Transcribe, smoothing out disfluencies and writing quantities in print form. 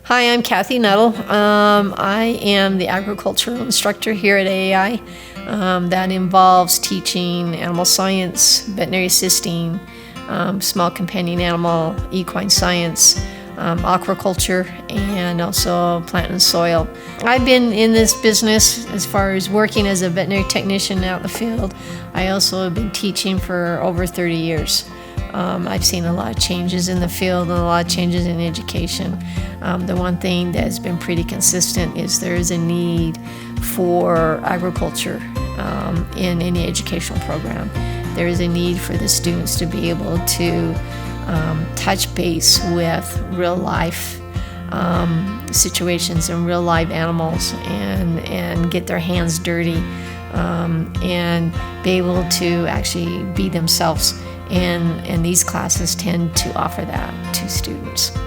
Hi, I'm Kathy Nuttall. I am the agricultural instructor here at AAI. That involves teaching animal science, veterinary assisting, small companion animal, equine science, aquaculture, and also plant and soil. I've been in this business as far as working as a veterinary technician out in the field. I also have been teaching for over 30 years. I've seen a lot of changes in the field and a lot of changes in education. The one thing that has been pretty consistent is there is a need for agriculture in any educational program. There is a need for the students to be able to touch base with real life situations and real live animals and get their hands dirty and be able to actually be themselves. And these classes tend to offer that to students.